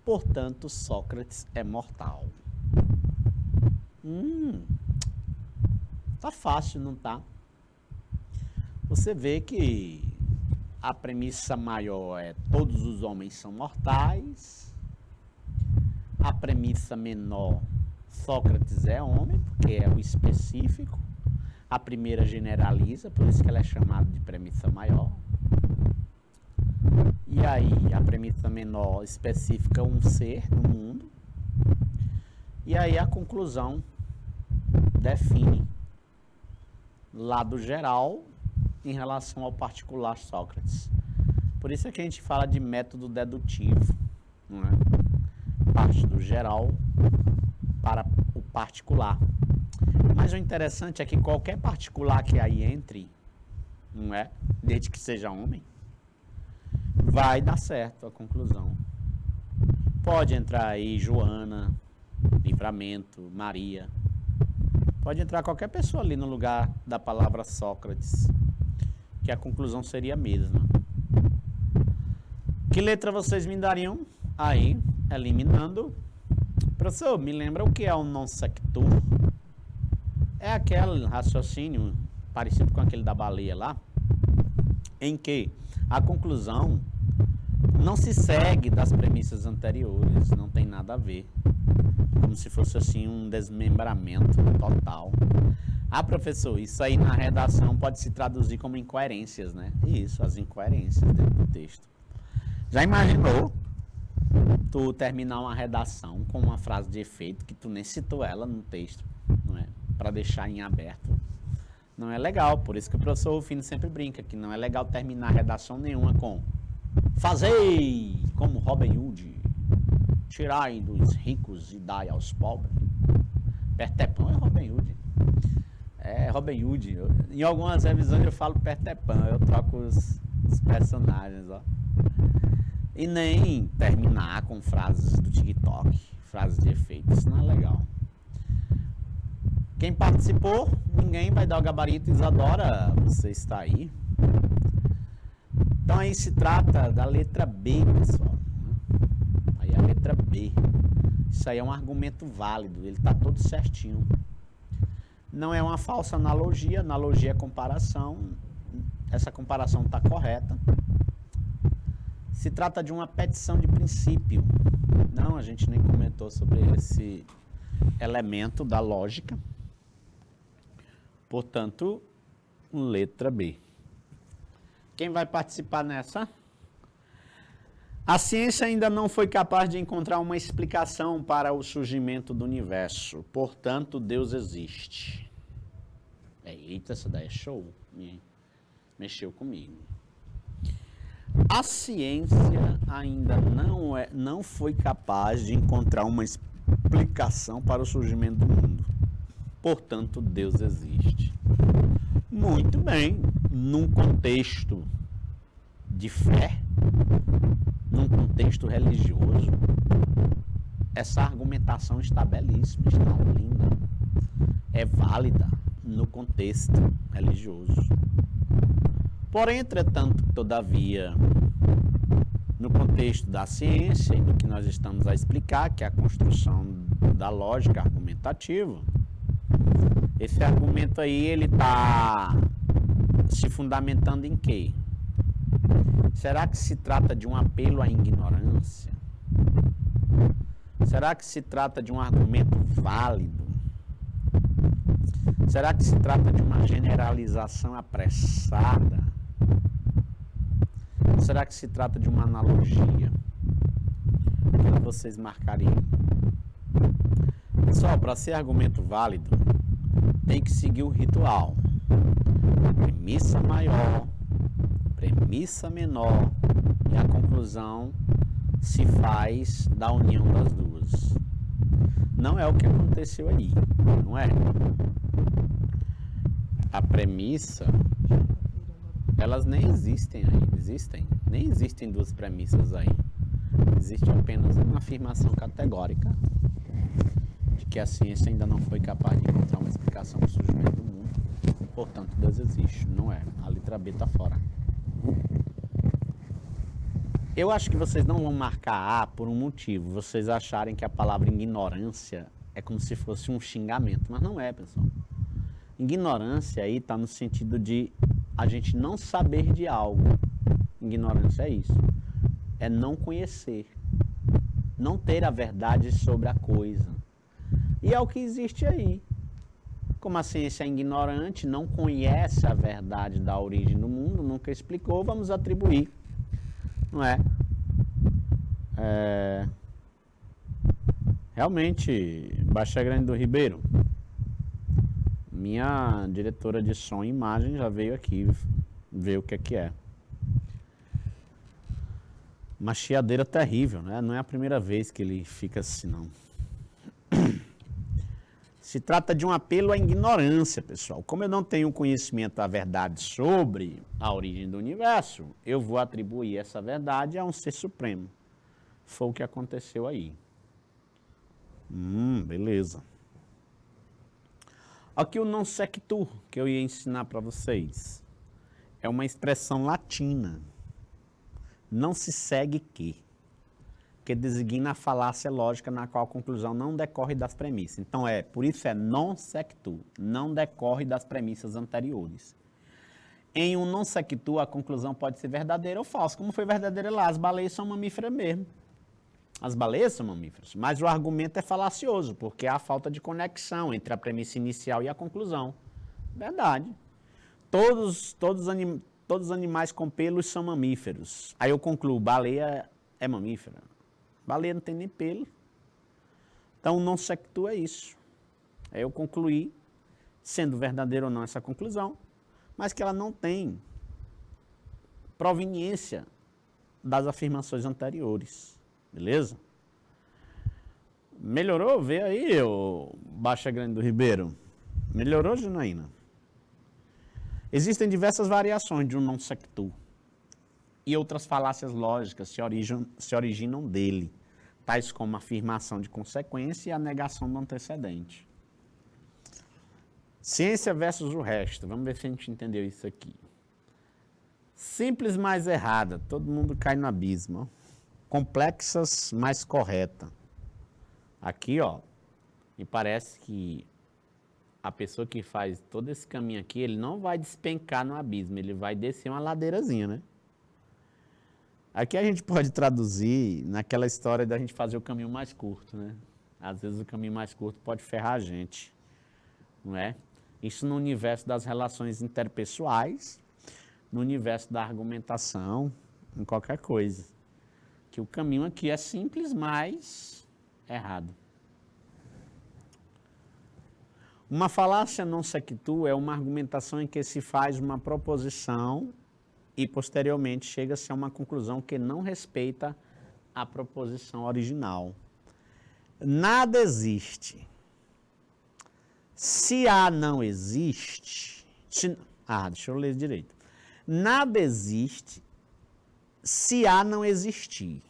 Portanto, Sócrates é mortal. Tá fácil, não tá? Você vê que a premissa maior é todos os homens são mortais. A premissa menor, Sócrates é homem, porque é o específico. A primeira generaliza, por isso que ela é chamada de premissa maior. E aí, a premissa menor especifica um ser no mundo. E aí, a conclusão define lado geral em relação ao particular Sócrates. Por isso é que a gente fala de método dedutivo, não é? parte do geral para o particular. Mas o interessante é que qualquer particular que aí entre, não é? Desde que seja homem, vai dar certo a conclusão. Pode entrar aí Joana, Livramento, Maria. Pode entrar qualquer pessoa ali no lugar da palavra Sócrates, que a conclusão seria a mesma. Que letra vocês me dariam? Aí, eliminando. Professor, me lembra o que é um non sequitur? É aquele raciocínio parecido com aquele da baleia lá, em que a conclusão não se segue das premissas anteriores, não tem nada a ver. Como se fosse assim um desmembramento total. Ah, professor, isso aí na redação pode se traduzir como incoerências, né? Isso, as incoerências dentro do texto. Já imaginou tu terminar uma redação com uma frase de efeito que tu nem citou ela no texto, não é? Para deixar em aberto. Não é legal, por isso que o professor Rufino sempre brinca, que não é legal terminar redação nenhuma com fazei como Robin Hood, tirai dos ricos e dai aos pobres. Pertepão é Robin Hood. É Robin Hood. Em algumas revisões eu falo Pertepão, eu troco os personagens, ó. E nem terminar com frases do TikTok, frases de efeito, isso não é legal. Quem participou, ninguém vai dar o gabarito. Isadora, você está aí. Então aí se trata da letra B, pessoal. Aí a letra B. Isso aí é um argumento válido, ele está todo certinho. Não é uma falsa analogia, analogia é comparação. Essa comparação está correta. Se trata de uma petição de princípio. Não, a gente nem comentou sobre esse elemento da lógica. Portanto, letra B. Quem vai participar nessa? A ciência ainda não foi capaz de encontrar uma explicação para o surgimento do universo. Portanto, Deus existe. Eita, essa daí é show. Mexeu comigo. A ciência ainda não foi capaz de encontrar uma explicação para o surgimento do mundo. Portanto, Deus existe. Muito bem. Num contexto de fé, num contexto religioso, essa argumentação está belíssima, está linda. É válida no contexto religioso. Porém, entretanto, todavia, no contexto da ciência e do que nós estamos a explicar, que é a construção da lógica argumentativa, esse argumento aí, ele está se fundamentando em quê? Será que se trata de um apelo à ignorância? Será que se trata de um argumento válido? Será que se trata de uma generalização apressada? Ou será que se trata de uma analogia? O que vocês marcariam? Pessoal, para ser argumento válido, tem que seguir o ritual. Premissa maior, premissa menor, e a conclusão se faz da união das duas. Não é o que aconteceu aí, não é? A premissa, elas nem existem aí, nem existem duas premissas aí. Existe apenas uma afirmação categórica de que a ciência ainda não foi capaz de encontrar uma explicação do surgimento do mundo. Portanto, Deus existe, não é? A letra B está fora. Eu acho que vocês não vão marcar A por um motivo. Vocês acharem que a palavra ignorância é como se fosse um xingamento, mas não é, pessoal. Ignorância aí está no sentido de a gente não saber de algo. Ignorância é isso. É não conhecer. Não ter a verdade sobre a coisa. E é o que existe aí. Como a ciência é ignorante, não conhece a verdade da origem do mundo, nunca explicou, vamos atribuir. Não é? Realmente, Baixa Grande do Ribeiro, minha diretora de som e imagem já veio aqui ver o que é que é. Uma chiadeira terrível, né? Não é a primeira vez que ele fica assim, não. Se trata de um apelo à ignorância, pessoal. Como eu não tenho conhecimento da verdade sobre a origem do universo, eu vou atribuir essa verdade a um ser supremo. Foi o que aconteceu aí. Beleza. Aqui o non sequitur, que eu ia ensinar para vocês, é uma expressão latina. Não se segue que designa a falácia lógica na qual a conclusão não decorre das premissas. Então por isso é non sequitur, não decorre das premissas anteriores. Em um non sequitur, a conclusão pode ser verdadeira ou falsa. Como foi verdadeira lá, as baleias são mamíferas mesmo. As baleias são mamíferas, mas o argumento é falacioso, porque há falta de conexão entre a premissa inicial e a conclusão. Verdade. Todos os animais com pelos são mamíferos. Aí eu concluo, baleia é mamífera. Baleia não tem nem pelo. Então, non sequitur é isso. Aí eu concluí, sendo verdadeira ou não essa conclusão, mas que ela não tem proveniência das afirmações anteriores. Beleza? Melhorou? Vê aí, ô Baixa Grande do Ribeiro. Melhorou, Janaína? Existem diversas variações de um non sequitur. E outras falácias lógicas se originam dele, tais como a afirmação de consequência e a negação do antecedente. Ciência versus o resto. Vamos ver se a gente entendeu isso aqui. Simples mais errada. Todo mundo cai no abismo. Complexas mais correta. Aqui, ó, me parece que a pessoa que faz todo esse caminho aqui, ele não vai despencar no abismo, ele vai descer uma ladeirazinha, né? Aqui a gente pode traduzir naquela história da gente fazer o caminho mais curto, né? Às vezes o caminho mais curto pode ferrar a gente, não é? Isso no universo das relações interpessoais, no universo da argumentação, em qualquer coisa. Que o caminho aqui é simples, mas errado. Uma falácia non sequitur é uma argumentação em que se faz uma proposição e posteriormente chega-se a uma conclusão que não respeita a proposição original. Nada existe. Se A não existe... deixa eu ler direito. Nada existe se A não existir.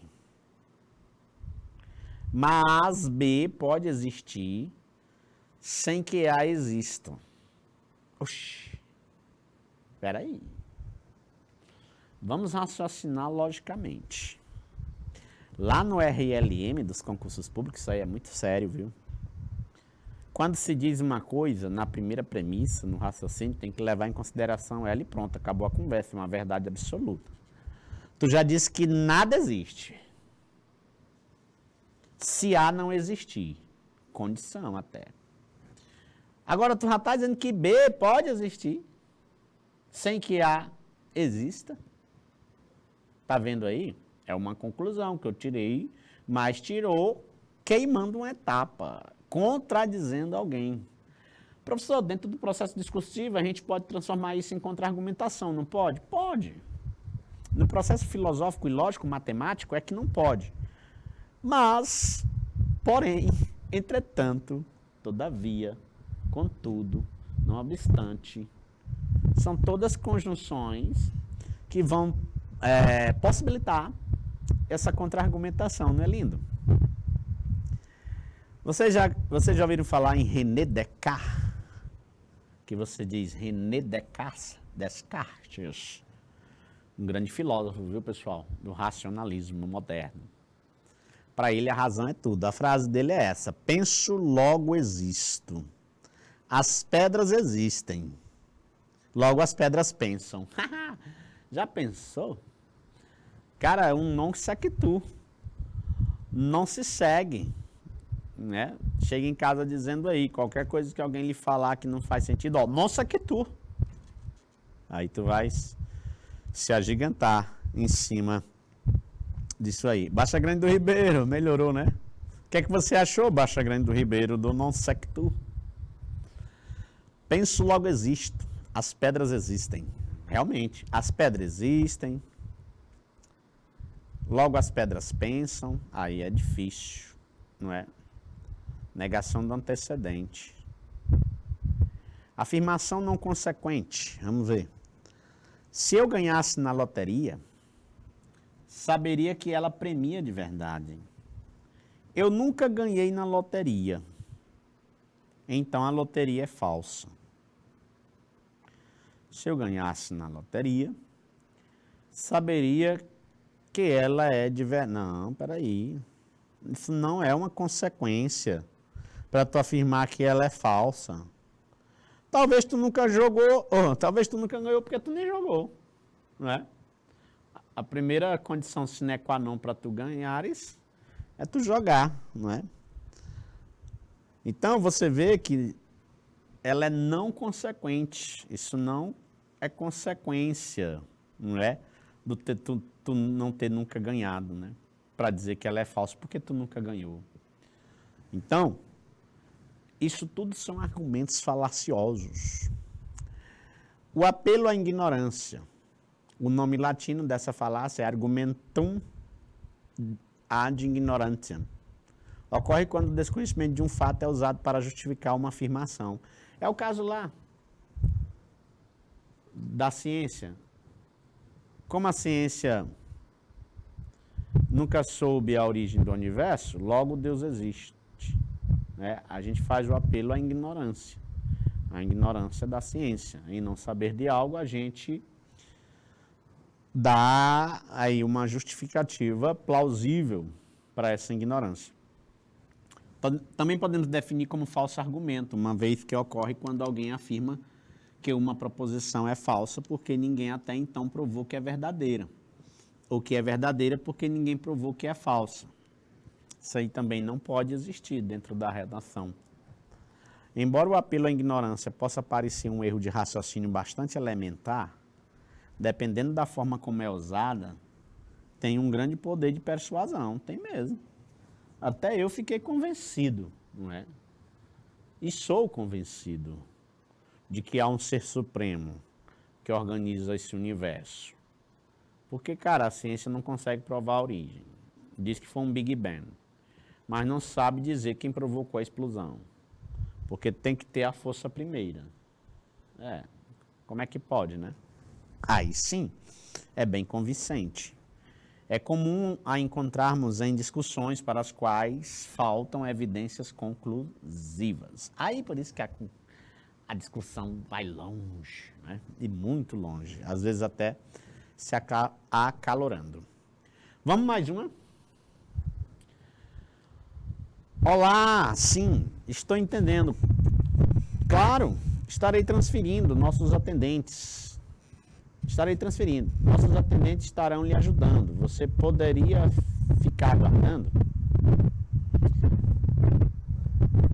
Mas B pode existir sem que A exista. Oxi. Espera aí. Vamos raciocinar logicamente. Lá no RLM dos concursos públicos, isso aí é muito sério, viu? Quando se diz uma coisa, na primeira premissa, no raciocínio, tem que levar em consideração ela e pronto, acabou a conversa, é uma verdade absoluta. Tu já disse que nada existe. Se A não existir. Condição até. Agora tu já está dizendo que B pode existir, sem que A exista. Tá vendo aí? É uma conclusão que eu tirei, mas tirou queimando uma etapa, contradizendo alguém. Professor, dentro do processo discursivo, a gente pode transformar isso em contra-argumentação, não pode? Pode. No processo filosófico e lógico matemático é que não pode. Mas, porém, entretanto, todavia, contudo, não obstante, são todas conjunções que vão possibilitar essa contra-argumentação, não é lindo? Vocês já ouviram falar em René Descartes? Que você diz René Descartes, um grande filósofo, viu, pessoal? Do racionalismo moderno. Para ele a razão é tudo. A frase dele é essa: penso, logo existo. As pedras existem. Logo as pedras pensam. Já pensou? Cara, é um non sequitur. Não se segue. Né? Chega em casa dizendo aí, qualquer coisa que alguém lhe falar que não faz sentido, ó, non sequitur. Aí tu vai se agigantar em cima disso aí. Baixa Grande do Ribeiro, melhorou, né? O que é que você achou, Baixa Grande do Ribeiro, do non sequitur? Penso, logo existo. As pedras existem. Realmente, as pedras existem. Logo as pedras pensam, aí é difícil, não é? Negação do antecedente. Afirmação não consequente, vamos ver. Se eu ganhasse na loteria, saberia que ela premia de verdade. Eu nunca ganhei na loteria, então a loteria é falsa. Se eu ganhasse na loteria, saberia que ela é de verdade. Não, peraí. Isso não é uma consequência para tu afirmar que ela é falsa. Talvez tu nunca jogou, ou talvez tu nunca ganhou porque tu nem jogou, não é? A primeira condição sine qua non para tu ganhares é tu jogar, não é? Então você vê que ela é não consequente. Isso não é consequência, não é? Do tu não ter nunca ganhado, né? Para dizer que ela é falsa, porque tu nunca ganhou. Então, isso tudo são argumentos falaciosos. O apelo à ignorância. O nome latino dessa falácia é argumentum ad ignorantiam. Ocorre quando o desconhecimento de um fato é usado para justificar uma afirmação. É o caso lá da ciência. Como a ciência nunca soube a origem do universo, logo Deus existe. Né? A gente faz o apelo à ignorância. A ignorância da ciência. Em não saber de algo, a gente dá aí uma justificativa plausível para essa ignorância. Também podemos definir como falso argumento, uma vez que ocorre quando alguém afirma que uma proposição é falsa porque ninguém até então provou que é verdadeira. Ou que é verdadeira porque ninguém provou que é falsa. Isso aí também não pode existir dentro da redação. Embora o apelo à ignorância possa parecer um erro de raciocínio bastante elementar, dependendo da forma como é usada, tem um grande poder de persuasão, tem mesmo. Até eu fiquei convencido, não é? E sou convencido de que há um ser supremo que organiza esse universo. Porque, cara, a ciência não consegue provar a origem. Diz que foi um Big Bang, mas não sabe dizer quem provocou a explosão. Porque tem que ter a força primeira. Como é que pode, né? Aí sim, é bem convincente. É comum a encontrarmos em discussões para as quais faltam evidências conclusivas. Aí por isso que a discussão vai longe, né? E muito longe, às vezes até se acalorando. Vamos mais uma? Olá, sim, estou entendendo. Claro, estarei transferindo nossos atendentes. Estarei transferindo. Nossos atendentes estarão lhe ajudando. Você poderia ficar aguardando?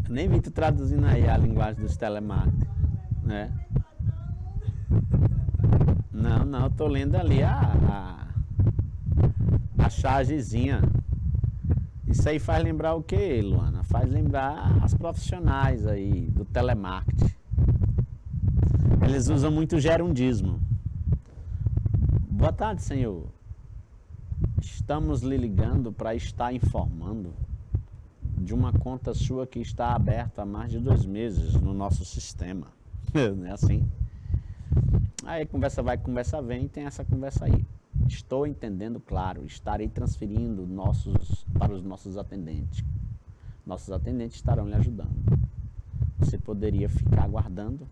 Eu nem vi tu traduzindo aí a linguagem dos telemarketing, né? Não, eu tô lendo ali a chargezinha. Isso aí faz lembrar o quê, Luana? Faz lembrar as profissionais aí do telemarketing. Eles usam muito gerundismo. Boa tarde, senhor. Estamos lhe ligando para estar informando de uma conta sua que está aberta há mais de 2 meses no nosso sistema. Não é assim? Aí conversa vai, conversa vem, tem essa conversa aí. Estou entendendo, claro, estarei transferindo para os nossos atendentes. Nossos atendentes estarão lhe ajudando. Você poderia ficar aguardando?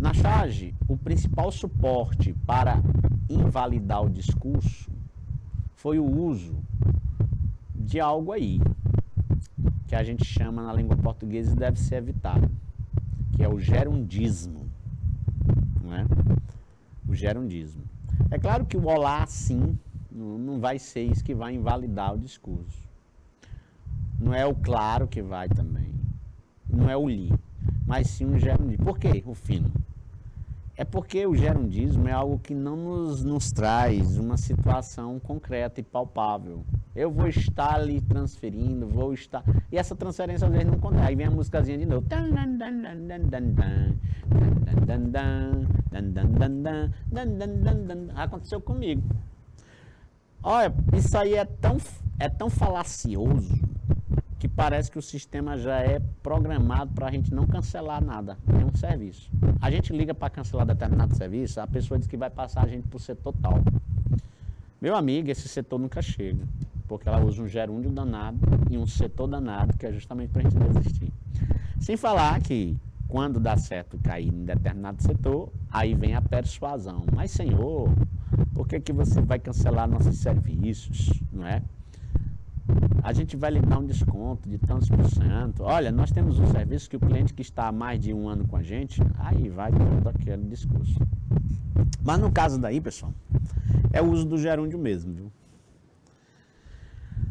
Na charge, o principal suporte para invalidar o discurso foi o uso de algo aí, que a gente chama na língua portuguesa e deve ser evitado, que é o gerundismo. Não é? O gerundismo. É claro que o olá, sim, não vai ser isso que vai invalidar o discurso. Não é o claro que vai também. Não é o li, mas sim o gerundismo. Por quê, Rufino? É porque o gerundismo é algo que não nos traz uma situação concreta e palpável. Eu vou estar ali transferindo, vou estar... E essa transferência às vezes não acontece. Aí vem a musicazinha de novo. Aconteceu comigo. Olha, isso aí é tão falacioso que parece que o sistema já é programado para a gente não cancelar nada, nenhum serviço. A gente liga para cancelar determinado serviço, a pessoa diz que vai passar a gente para o setor tal. Meu amigo, esse setor nunca chega, porque ela usa um gerúndio danado e um setor danado, que é justamente para a gente desistir. Sem falar que, quando dá certo cair em determinado setor, aí vem a persuasão. Mas, senhor, por que você vai cancelar nossos serviços, não é? A gente vai lhe dar um desconto de tantos por cento. Olha, nós temos um serviço que o cliente que está há mais de um ano com a gente, aí vai todo aquele discurso. Mas no caso daí, pessoal, é o uso do gerúndio mesmo, viu?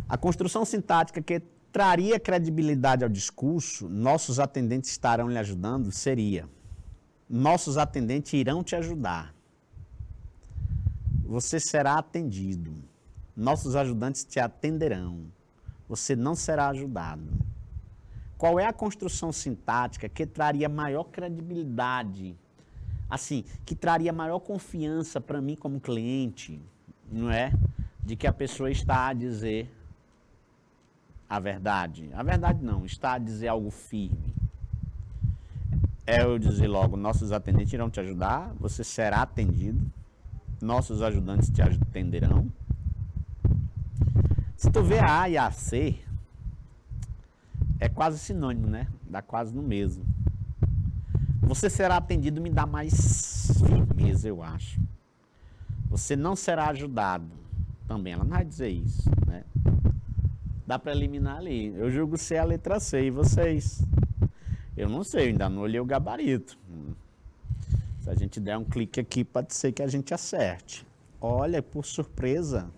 A construção sintática que traria credibilidade ao discurso, nossos atendentes estarão lhe ajudando, seria: nossos atendentes irão te ajudar. Você será atendido. Nossos ajudantes te atenderão. Você não será ajudado. Qual é a construção sintática que traria maior credibilidade? Assim, que traria maior confiança para mim como cliente, não é? De que a pessoa está a dizer a verdade. A verdade não, está a dizer algo firme. É eu dizer logo: nossos atendentes irão te ajudar, você será atendido, nossos ajudantes te atenderão. Se tu vê a A e a C, é quase sinônimo, né? Dá quase no mesmo. Você será atendido me dá mais firmeza, eu acho. Você não será ajudado. Também ela não vai dizer isso, né? Dá para eliminar ali. Eu julgo ser a letra C. E vocês? Eu não sei, eu ainda não olhei o gabarito. Se a gente der um clique aqui, pode ser que a gente acerte. Olha, por surpresa,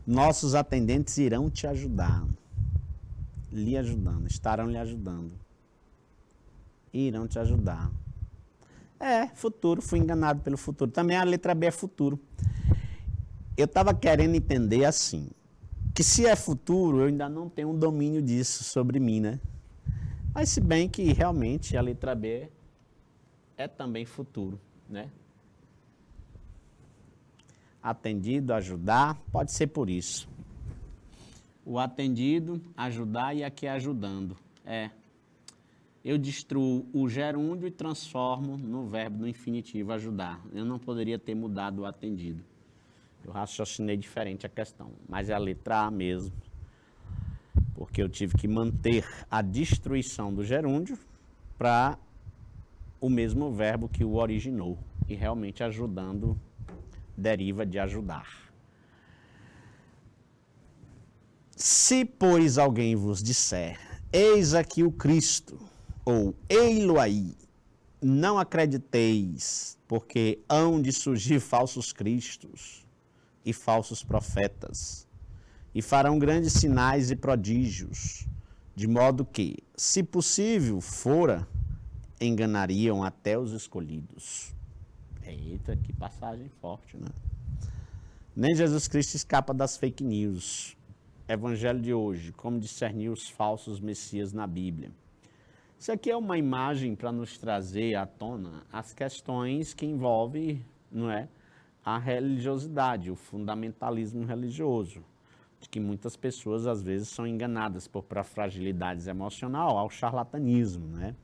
nossos atendentes irão te ajudar. Lhe ajudando, estarão lhe ajudando. Irão te ajudar. É, futuro, fui enganado pelo futuro. Também a letra B é futuro. Eu estava querendo entender assim, que se é futuro, eu ainda não tenho um domínio disso sobre mim, né? Mas se bem que realmente a letra B é também futuro, né? Atendido, ajudar, pode ser por isso. O atendido, ajudar e aqui ajudando. Eu destruo o gerúndio e transformo no verbo no infinitivo ajudar. Eu não poderia ter mudado o atendido. Eu raciocinei diferente a questão, mas é a letra A mesmo. Porque eu tive que manter a destruição do gerúndio para o mesmo verbo que o originou. E realmente ajudando deriva de ajudar. Se, pois, alguém vos disser, eis aqui o Cristo, ou ei-lo aí, não acrediteis, porque hão de surgir falsos cristos e falsos profetas, e farão grandes sinais e prodígios, de modo que, se possível fora, enganariam até os escolhidos. Eita, que passagem forte, né? Nem Jesus Cristo escapa das fake news. Evangelho de hoje, como discernir os falsos messias na Bíblia. Isso aqui é uma imagem para nos trazer à tona as questões que envolvem, não é, a religiosidade, o fundamentalismo religioso, de que muitas pessoas às vezes são enganadas por fragilidades emocionais ao charlatanismo, né?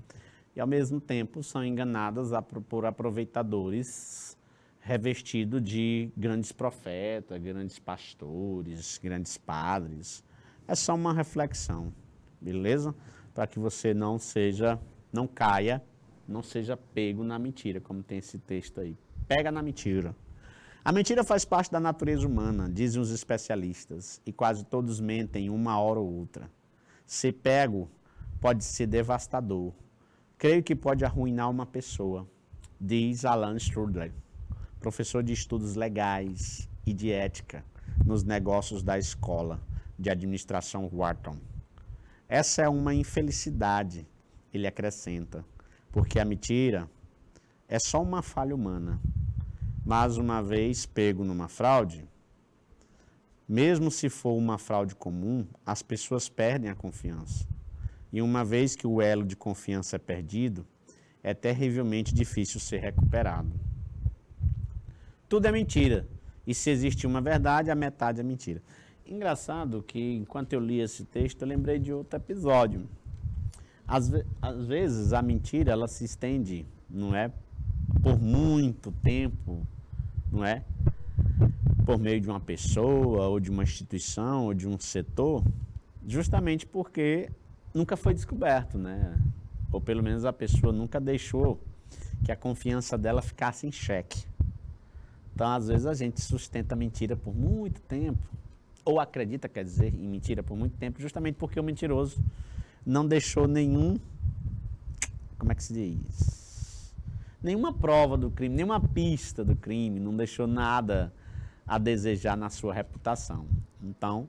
E ao mesmo tempo são enganadas por aproveitadores revestidos de grandes profetas, grandes pastores, grandes padres. É só uma reflexão, beleza? Para que você não caia, não seja pego na mentira, como tem esse texto aí. Pega na mentira. A mentira faz parte da natureza humana, dizem os especialistas, e quase todos mentem uma hora ou outra. Se pego, pode ser devastador. Creio que pode arruinar uma pessoa, diz Alan Strudel, professor de estudos legais e de ética nos negócios da Escola de Administração Wharton. Essa é uma infelicidade, ele acrescenta, porque a mentira é só uma falha humana. Mas uma vez pego numa fraude, mesmo se for uma fraude comum, as pessoas perdem a confiança. E uma vez que o elo de confiança é perdido, é terrivelmente difícil ser recuperado. Tudo é mentira. E se existe uma verdade, a metade é mentira. Engraçado que, enquanto eu li esse texto, eu lembrei de outro episódio. Às vezes, a mentira, ela se estende, não é? Por muito tempo, não é? Por meio de uma pessoa, ou de uma instituição, ou de um setor, justamente porque nunca foi descoberto, né? Ou pelo menos a pessoa nunca deixou que a confiança dela ficasse em xeque. Então, às vezes, a gente sustenta a mentira por muito tempo, ou acredita, quer dizer, em mentira por muito tempo, justamente porque o mentiroso não deixou como é que se diz? Nenhuma prova do crime, nenhuma pista do crime, não deixou nada a desejar na sua reputação. Então,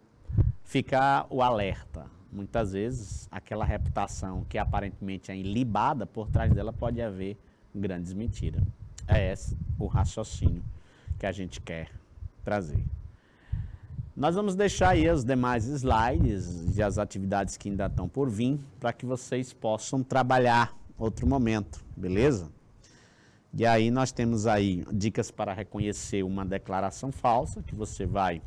fica o alerta. Muitas vezes, aquela reputação que aparentemente é ilibada, por trás dela pode haver grandes mentiras. É esse o raciocínio que a gente quer trazer. Nós vamos deixar aí os demais slides e as atividades que ainda estão por vir, para que vocês possam trabalhar outro momento, beleza? E aí nós temos aí dicas para reconhecer uma declaração falsa, que você vai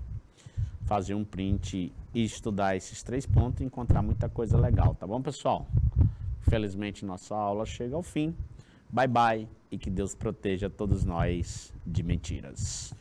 fazer um print e estudar esses 3 pontos e encontrar muita coisa legal, tá bom, pessoal? Infelizmente, nossa aula chega ao fim. Bye, bye, e que Deus proteja todos nós de mentiras.